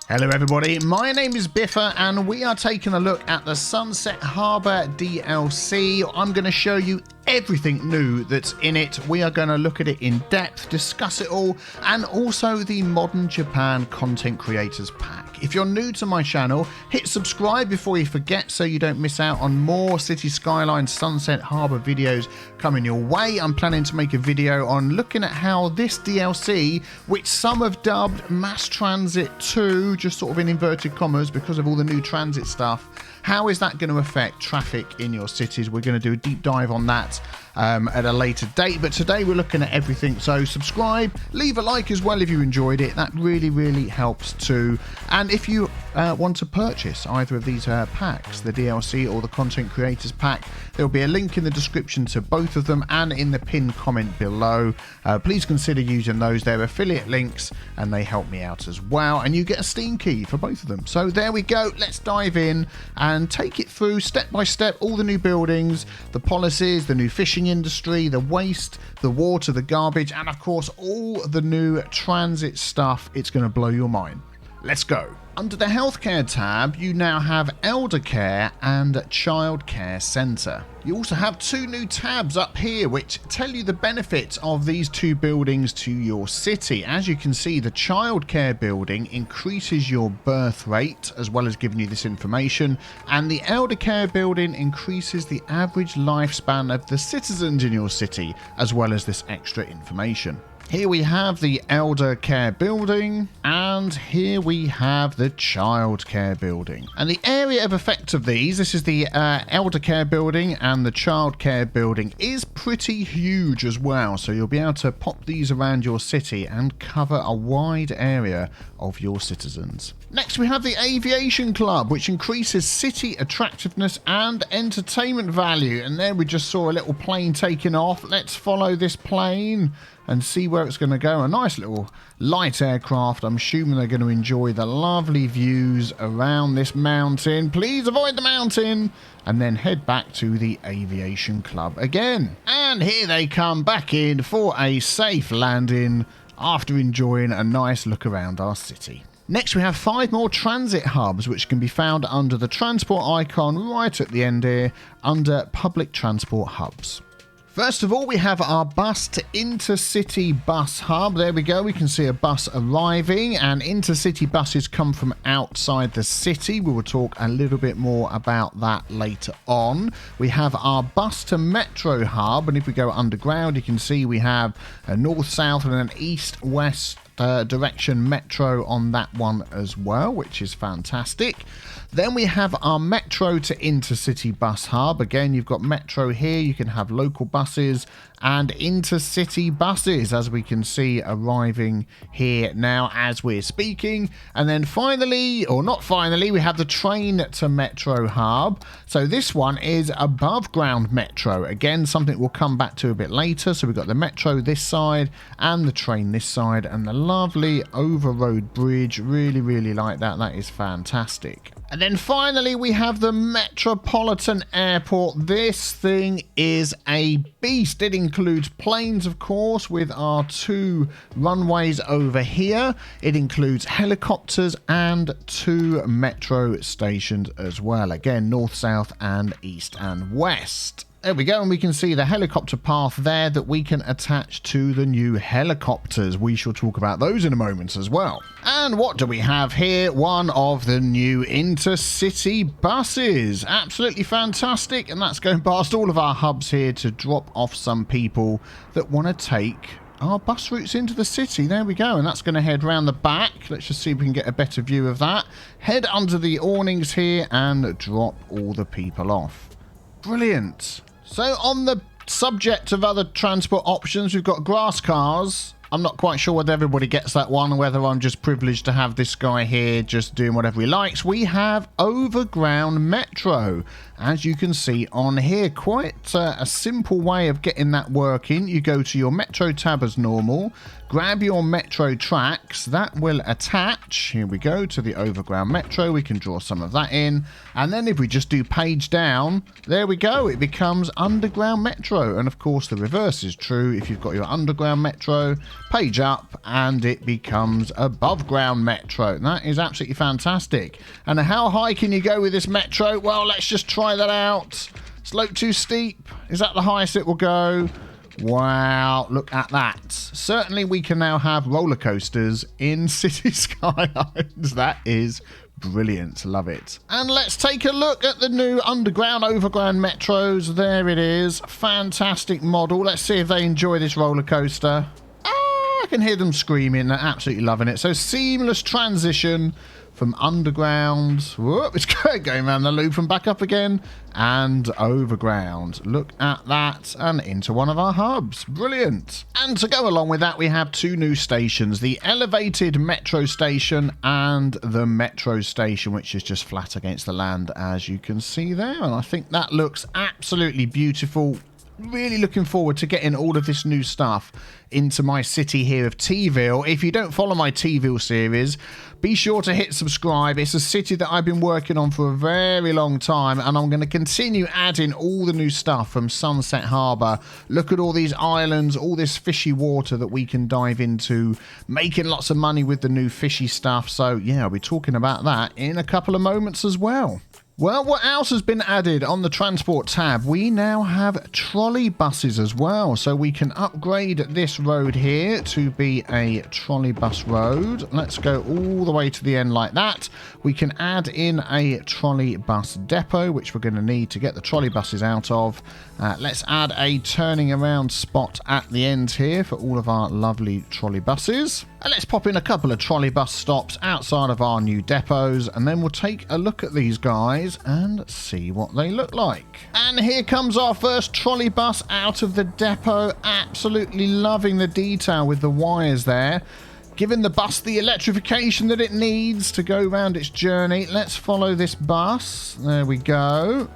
Hello everybody, my name is Biffa and we are taking a look at the Sunset Harbour DLC. I'm going to show you everything new that's in it. We are going to look at it in depth, discuss it all, and also the Modern Japan Content Creators Pack. If you're new to my channel, hit subscribe before you forget so you don't miss out on more Cities Skylines Sunset Harbour videos coming your way. I'm planning to make a video on looking at how this DLC, which some have dubbed Mass Transit 2, just sort of in inverted commas because of all the new transit stuff, how is that going to affect traffic in your cities? We're going to do a deep dive on that at a later date, but today we're looking at everything. So subscribe, leave a like as well if you enjoyed it. That really helps too. And if you want to purchase either of these packs, the DLC or the Content Creators Pack, there'll be a link in the description to both of them and in the pinned comment below. Please consider using those. They're affiliate links and they help me out as well. And you get a Steam key for both of them. So there we go. Let's dive in and take it through step by step all the new buildings, the policies, the new fishing industry, the waste, the water, the garbage, and of course all the new transit stuff. It's going to blow your mind. Let's go. Under the healthcare tab, you now have elder care and child care centre. You also have two new tabs up here which tell you the benefits of these two buildings to your city. As you can see, the child care building increases your birth rate as well as giving you this information, and the elder care building increases the average lifespan of the citizens in your city as well as this extra information. Here we have the elder care building, and here we have the child care building. And the area of effect of these, this is the elder care building and the child care building, is pretty huge as well. So you'll be able to pop these around your city and cover a wide area of your citizens. Next we have the Aviation Club, which increases city attractiveness and entertainment value. And there we just saw a little plane taking off. Let's follow this plane and see where it's going to go. A nice little light aircraft. I'm assuming they're going to enjoy the lovely views around this mountain. Please avoid the mountain. And then head back to the Aviation Club again. And here they come back in for a safe landing after enjoying a nice look around our city. Next we have 5 more transit hubs which can be found under the transport icon right at the end here under public transport hubs. First of all, we have our bus to intercity bus hub. There we go. We can see a bus arriving, and intercity buses come from outside the city. We will talk a little bit more about that later on. We have our bus to metro hub, and if we go underground, you can see we have a north-south and an east-west direction metro on that one as well, which is fantastic. Then we have our metro to intercity bus hub. Again, you've got metro here. You can have local buses and intercity buses, as we can see arriving here now as we're speaking. And then finally, or not finally, we have the train to metro hub. So this one is above ground metro. Again, something we'll come back to a bit later. So we've got the metro this side and the train this side, and the lovely over road bridge. Really like that. That is fantastic. And then finally, we have the Metropolitan Airport. This thing is a beast. It includes planes, of course, with our 2 runways over here. It includes helicopters and 2 metro stations as well. Again, north, south, and east and west. There we go, and we can see the helicopter path there that we can attach to the new helicopters. We shall talk about those in a moment as well. And what do we have here? One of the new intercity buses. Absolutely fantastic, and that's going past all of our hubs here to drop off some people that want to take our bus routes into the city. There we go, and that's going to head round the back. Let's just see if we can get a better view of that. Head under the awnings here and drop all the people off. Brilliant. So on the subject of other transport options, we've got grass cars. I'm not quite sure whether everybody gets that one or whether I'm just privileged to have this guy here just doing whatever he likes. We have overground metro, as you can see on here. Quite a simple way of getting that working. You go to your metro tab as normal, grab your metro tracks. That will attach, here we go, to the overground metro. We can draw some of that in. And then if we just do page down, there we go. It becomes underground metro. And of course, the reverse is true. If you've got your underground metro, page up, and it becomes above ground metro. That is absolutely fantastic. And how high can you go with this metro? Well, let's just try that out. Slope too steep. Is that the highest it will go? Wow, look at that. Certainly we can now have roller coasters in Cities Skylines. That is brilliant. Love it. And let's take a look at the new underground, overground metros. There it is. Fantastic model. Let's see if they enjoy this roller coaster. I can hear them screaming. They're absolutely loving it. So seamless transition from underground, whoop, it's going around the loop and back up again, and overground. Look at that, and into one of our hubs. Brilliant. And to go along with that, we have two new stations, the elevated metro station and the metro station, which is just flat against the land, as you can see there. And I think that looks absolutely beautiful. Really looking forward to getting all of this new stuff into my city here of TeaVille. If you don't follow my TeaVille series, be sure to hit subscribe. It's a city that I've been working on for a very long time, and I'm going to continue adding all the new stuff from Sunset Harbour. Look at all these islands, all this fishy water that we can dive into, making lots of money with the new fishy stuff. So yeah, I'll be talking about that in a couple of moments as well. Well, what else has been added on the transport tab? We now have trolley buses as well. So we can upgrade this road here to be a trolley bus road. Let's go all the way to the end like that. We can add in a trolley bus depot, which we're going to need to get the trolley buses out of. Let's add a turning around spot at the end here for all of our lovely trolley buses. And let's pop in a couple of trolley bus stops outside of our new depots, and then we'll take a look at these guys and see what they look like. And here comes our first trolley bus out of the depot. Absolutely loving the detail with the wires there, giving the bus the electrification that it needs to go around its journey. Let's follow this bus. There we go.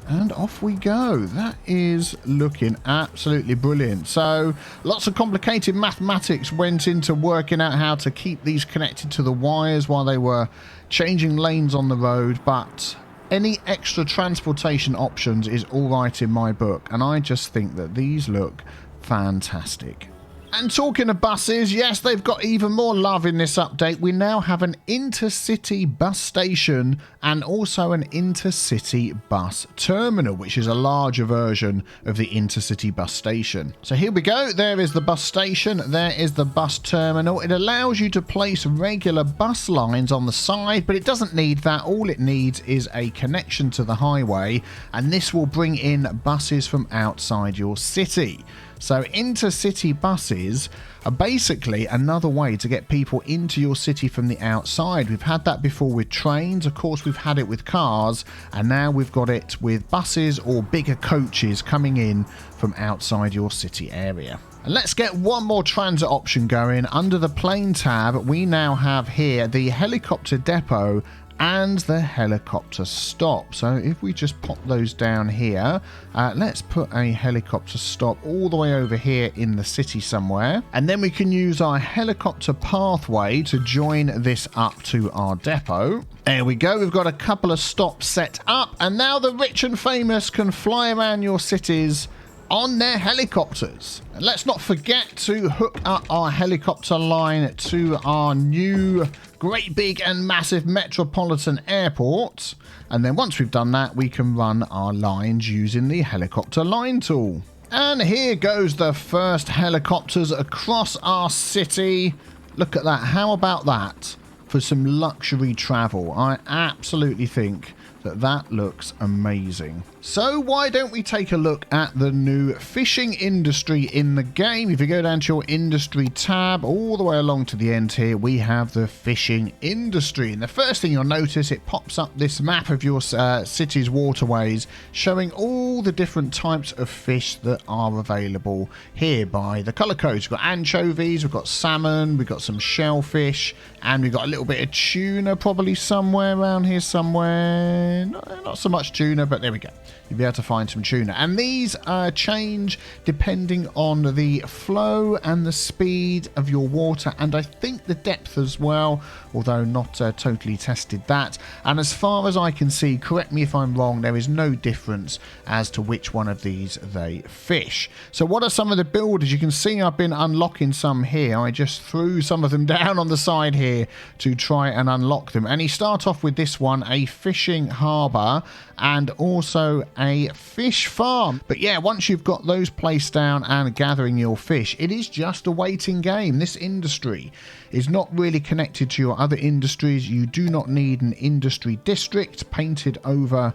And off we go. That is looking absolutely brilliant. So lots of complicated mathematics went into working out how to keep these connected to the wires while they were changing lanes on the road. But any extra transportation options is all right in my book. And I just think that these look fantastic. And talking of buses, yes, they've got even more love in this update. We now have an intercity bus station and also an intercity bus terminal, which is a larger version of the intercity bus station. So here we go. There is the bus station. There is the bus terminal. It allows you to place regular bus lines on the side, but it doesn't need that. All it needs is a connection to the highway, and this will bring in buses from outside your city. So intercity buses are basically another way to get people into your city from the outside. We've had that before with trains, of course we've had it with cars, and now we've got it with buses or bigger coaches coming in from outside your city area. And let's get one more transit option going. Under the plane tab, we now have here the helicopter depot and the helicopter stop. So if we just pop those down here, let's put a helicopter stop all the way over here in the city somewhere, and then we can use our helicopter pathway to join this up to our depot. There we go. We've got a couple of stops set up, and now the rich and famous can fly around your cities on their helicopters. And let's not forget to hook up our helicopter line to our new great big and massive metropolitan airport. And then once we've done that, we can run our lines using the helicopter line tool. And here goes the first helicopters across our city. Look at that. How about that for some luxury travel? I absolutely think that looks amazing. So why don't we take a look at the new fishing industry in the game? If you go down to your industry tab, all the way along to the end here, we have the fishing industry. And the first thing you'll notice, it pops up this map of your city's waterways, showing all the different types of fish that are available here by the colour codes. We've got anchovies, we've got salmon, we've got some shellfish, and we've got a little bit of tuna probably somewhere around here somewhere. there. Not so much tuna, but there we go. You'll be able to find some tuna. And these change depending on the flow and the speed of your water, and I think the depth as well, although not totally tested that. And as far as I can see, correct me if I'm wrong, there is no difference as to which one of these they fish. So what are some of the builders? You can see I've been unlocking some here. I just threw some of them down on the side here to try and unlock them. And you start off with this one, a fishing harbour, and also a fish farm. But yeah, once you've got those placed down and gathering your fish, it is just a waiting game. This industry is not really connected to your other industries. You do not need an industry district painted over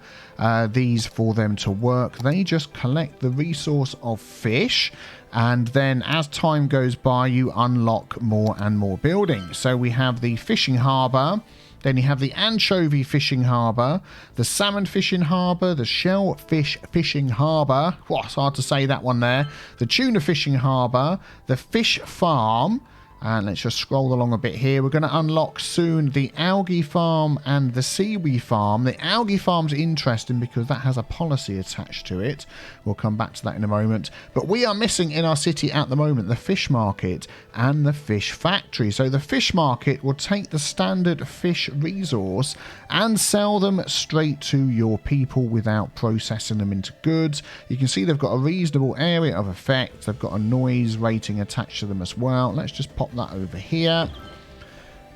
these for them to work. They just collect the resource of fish, and then as time goes by, you unlock more and more buildings. So we have the fishing harbour. Then you have the anchovy fishing harbour, the salmon fishing harbour, the shellfish fishing harbour. It's hard to say that one there. The tuna fishing harbour, the fish farm. And let's just scroll along a bit here. We're going to unlock soon the algae farm and the seaweed farm. The algae farm's interesting because that has a policy attached to it. We'll come back to that in a moment. But we are missing in our city at the moment the fish market and the fish factory. So the fish market will take the standard fish resource and sell them straight to your people without processing them into goods. You can see they've got a reasonable area of effect. They've got a noise rating attached to them as well. Let's just pop that over here.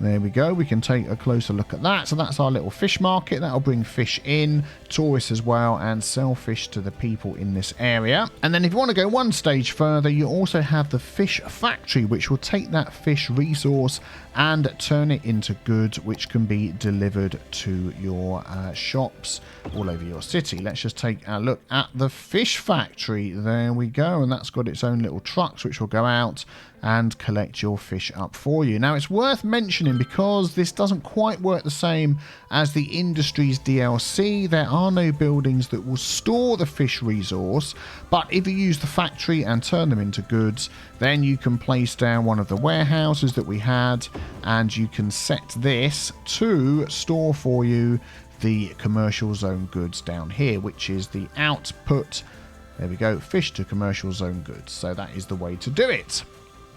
There we go. We can take a closer look at that. So that's our little fish market. That'll bring fish in, tourists as well, and sell fish to the people in this area. And then if you want to go one stage further, you also have the fish factory, which will take that fish resource and turn it into goods which can be delivered to your shops all over your city. Let's just take a look at the fish factory. There we go. And that's got its own little trucks which will go out and collect your fish up for you. Now, it's worth mentioning, because this doesn't quite work the same as the Industries DLC, there are no buildings that will store the fish resource, but if you use the factory and turn them into goods, then you can place down one of the warehouses that we had, and you can set this to store for you the commercial zone goods down here, which is the output. There we go, fish to commercial zone goods. So that is the way to do it.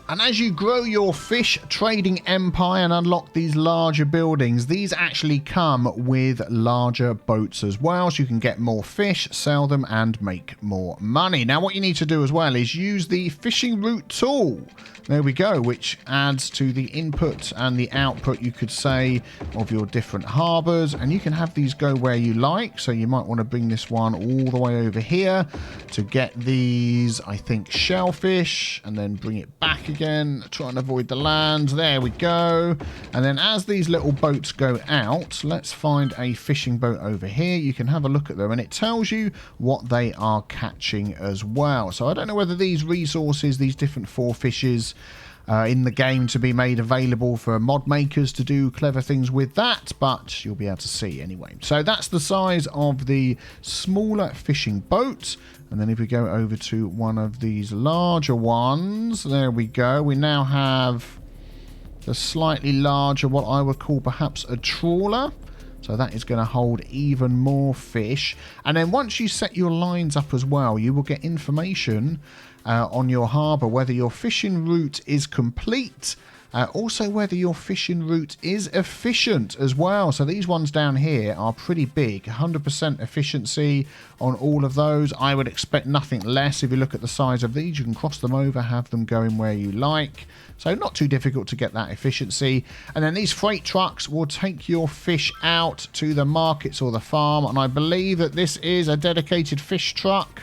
And as you grow your fish trading empire and unlock these larger buildings, these actually come with larger boats as well, so you can get more fish, sell them, and make more money. Now, what you need to do as well is use the fishing route tool. There we go, which adds to the input and the output, you could say, of your different harbours. And you can have these go where you like. So you might want to bring this one all the way over here to get these, I think, shellfish, and then bring it back again, try and avoid the land. There we go. And then as these little boats go out, let's find a fishing boat over here. You can have a look at them, and it tells you what they are catching as well. So I don't know whether these resources, these different 4 fishes, in the game to be made available for mod makers to do clever things with that, but you'll be able to see anyway. So that's the size of the smaller fishing boat. And then if we go over to one of these larger ones, there we go. We now have the slightly larger, what I would call perhaps a trawler. So that is going to hold even more fish. And then once you set your lines up as well, you will get information on your harbour, whether your fishing route is complete, also whether your fishing route is efficient as well. So these ones down here are pretty big, 100% efficiency on all of those. I would expect nothing less. If you look at the size of these, you can cross them over, have them going where you like. So not too difficult to get that efficiency. And then these freight trucks will take your fish out to the markets or the farm. And I believe that this is a dedicated fish truck.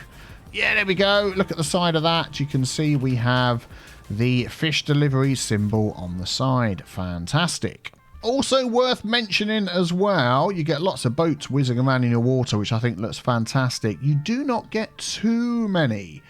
Yeah, there we go. Look at the side of that. You can see we have the fish delivery symbol on the side. Fantastic. Also worth mentioning as well, you get lots of boats whizzing around in your water, which I think looks fantastic. You do not get too many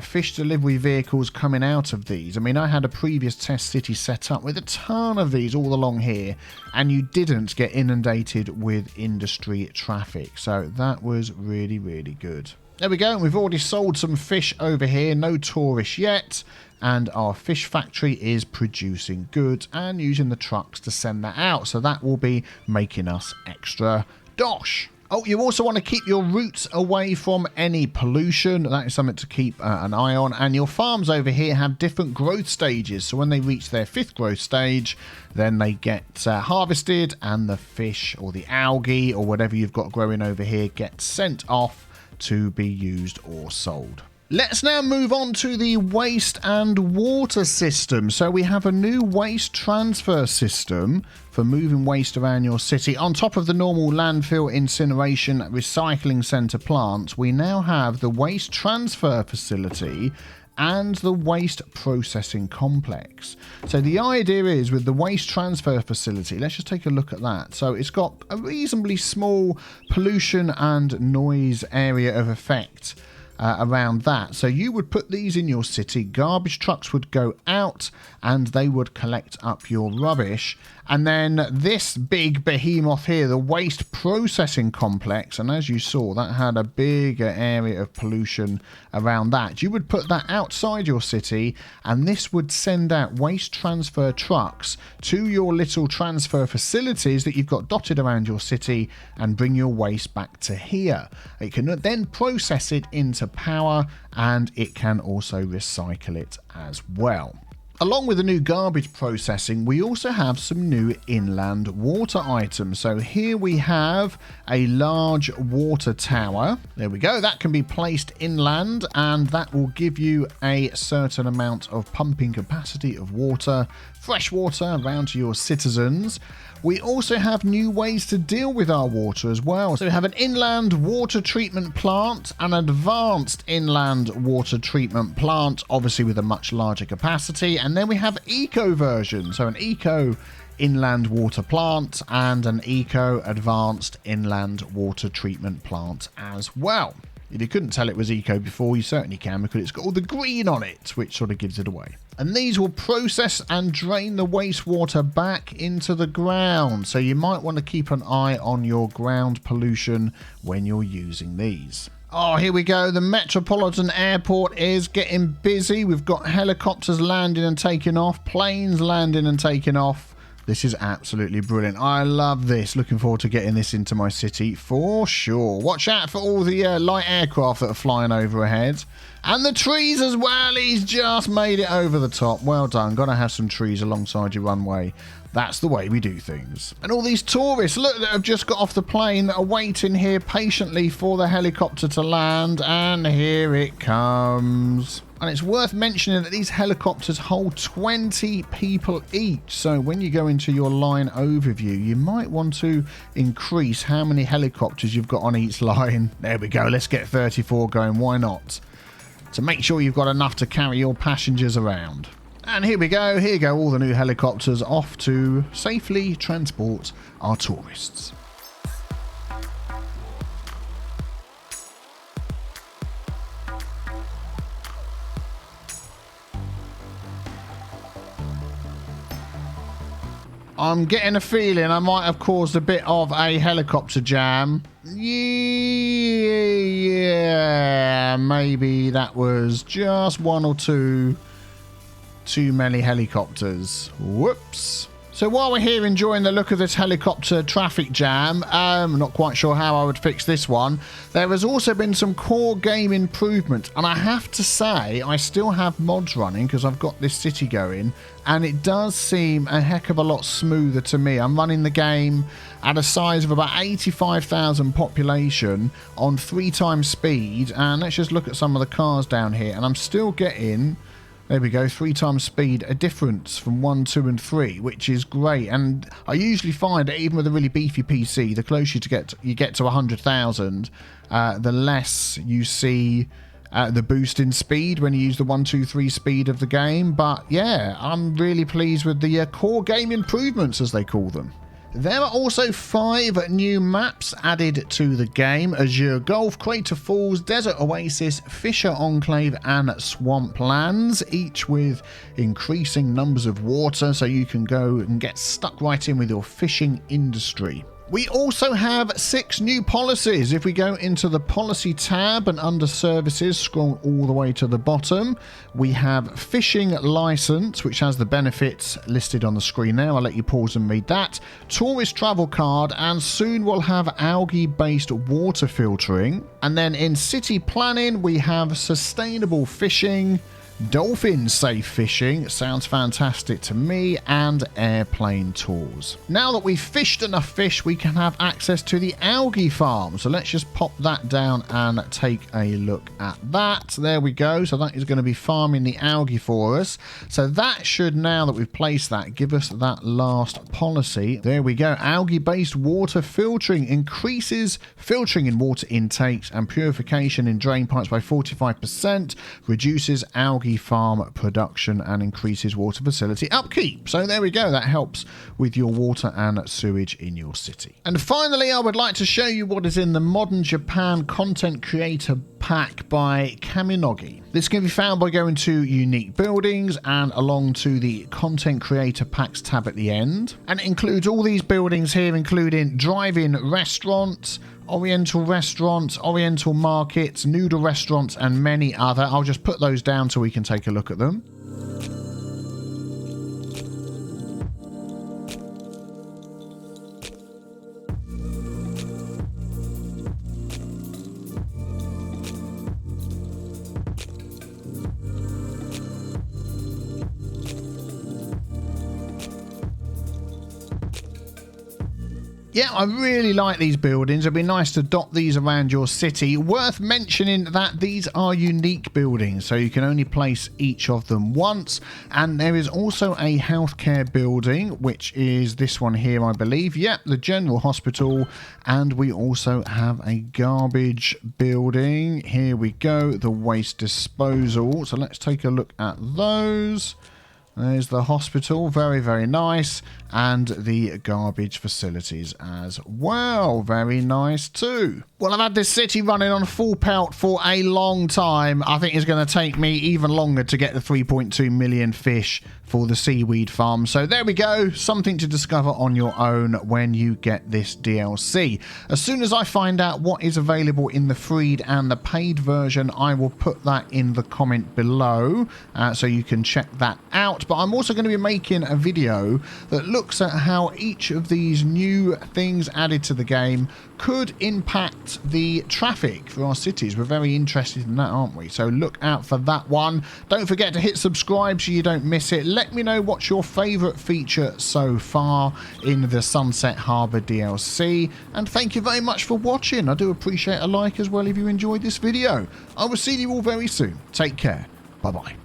fish delivery vehicles coming out of these. I mean, I had a previous test city set up with a ton of these all along here, and you didn't get inundated with industry traffic. So that was really, really good. There we go. We've already sold some fish over here. No tourists yet. And our fish factory is producing goods and using the trucks to send that out. So that will be making us extra dosh. Oh, you also want to keep your routes away from any pollution. That is something to keep an eye on. And your farms over here have different growth stages. So when they reach their 5th growth stage, then they get harvested, and the fish or the algae or whatever you've got growing over here gets sent off to be used or sold. Let's now move on to the waste and water system. So we have a new waste transfer system for moving waste around your city. On top of the normal landfill, incineration, recycling centre plants, we now have the waste transfer facility and the waste processing complex. So the idea is with the waste transfer facility, let's just take a look at that. So it's got a reasonably small pollution and noise area of effect around that. So you would put these in your city, garbage trucks would go out and they would collect up your rubbish, and then this big behemoth here, the waste processing complex, and as you saw that had a bigger area of pollution around that, you would put that outside your city, and this would send out waste transfer trucks to your little transfer facilities that you've got dotted around your city and bring your waste back to here. It can then process it into power, and it can also recycle it as well. Along with the new garbage processing, we also have some new inland water items. So here we have a large water tower. There we go. That can be placed inland, and that will give you a certain amount of pumping capacity of water, fresh water around to your citizens. We also have new ways to deal with our water as well. So we have an inland water treatment plant, an advanced inland water treatment plant, obviously with a much larger capacity. And then we have eco version. So an eco inland water plant and an eco advanced inland water treatment plant as well. If you couldn't tell it was eco before, you certainly can, because it's got all the green on it, which sort of gives it away. And these will process and drain the wastewater back into the ground. So you might want to keep an eye on your ground pollution when you're using these. Oh, here we go. The Metropolitan Airport is getting busy. We've got helicopters landing and taking off, planes landing and taking off. This is absolutely brilliant. I love this. Looking forward to getting this into my city for sure. Watch out for all the light aircraft that are flying overhead. And the trees as well. He's just made it over the top. Well done. Got to have some trees alongside your runway. That's the way we do things. And all these tourists, look, that have just got off the plane, that are waiting here patiently for the helicopter to land. And here it comes. And it's worth mentioning that these helicopters hold 20 people each. So when you go into your line overview, you might want to increase how many helicopters you've got on each line. There we go. Let's get 34 going. Why not? To make sure you've got enough to carry your passengers around. And here we go. Here go all the new helicopters off to safely transport our tourists. I'm getting a feeling I might have caused a bit of a helicopter jam. Yeah, maybe that was just one or two too many helicopters. Whoops. So while we're here enjoying the look of this helicopter traffic jam, I'm not quite sure how I would fix this one. There has also been some core game improvement, and I have to say I still have mods running because I've got this city going, and it does seem a heck of a lot smoother to me. I'm running the game at a size of about 85,000 population on 3 times speed, and let's just look at some of the cars down here, and I'm still getting... There we go, 3 times speed, a difference from 1, 2 and 3, which is great. And I usually find that even with a really beefy PC, the closer you get to 100,000, the less you see the boost in speed when you use the 1, 2, 3 speed of the game. But yeah, I'm really pleased with the core game improvements, as they call them. There are also 5 new maps added to the game: Azure Gulf, Crater Falls, Desert Oasis, Fisher Enclave and Swamplands, each with increasing numbers of water, so you can go and get stuck right in with your fishing industry. We also have 6 new policies. If we go into the policy tab and under services, scroll all the way to the bottom, we have fishing license, which has the benefits listed on the screen there. I'll let you pause and read that. Tourist travel card, and soon we'll have algae-based water filtering. And then in city planning, we have sustainable fishing, dolphin safe fishing, sounds fantastic to me, and airplane tours. Now that we've fished enough fish, we can have access to the algae farm. So let's just pop that down and take a look at that. There we go. So that is going to be farming the algae for us. So that should, now that we've placed that, give us that last policy. There we go. Algae-based water filtering increases filtering in water intakes and purification in drain pipes by 45%, reduces algae farm production and increases water facility upkeep. So there we go, that helps with your water and sewage in your city. And finally, I would like to show you what is in the Modern Japan Content Creator Pack by Kaminogi. This can be found by going to unique buildings and along to the Content Creator Packs tab at the end. And it includes all these buildings here, including drive-in restaurants, Oriental restaurants, Oriental markets, noodle restaurants, and many other. I'll just put those down so we can take a look at them. Yeah, I really like these buildings. It'd be nice to dot these around your city. Worth mentioning that these are unique buildings, so you can only place each of them once. And there is also a healthcare building, which is this one here, I believe. Yep, the General Hospital. And we also have a garbage building. Here we go, the waste disposal. So let's take a look at those. There's the hospital, very, very nice, and the garbage facilities as well, very nice too. Well, I've had this city running on full pelt for a long time. I think it's going to take me even longer to get the 3.2 million fish for the seaweed farm. So there we go, something to discover on your own when you get this DLC. As soon as I find out what is available in the freed and the paid version, I will put that in the comment below so you can check that out. But I'm also going to be making a video that looks at how each of these new things added to the game could impact the traffic for our cities. We're very interested in that, aren't we? So look out for that one. Don't forget to hit subscribe so you don't miss it. Let me know what's your favourite feature so far in the Sunset Harbour DLC. And thank you very much for watching. I do appreciate a like as well if you enjoyed this video. I will see you all very soon. Take care. Bye-bye.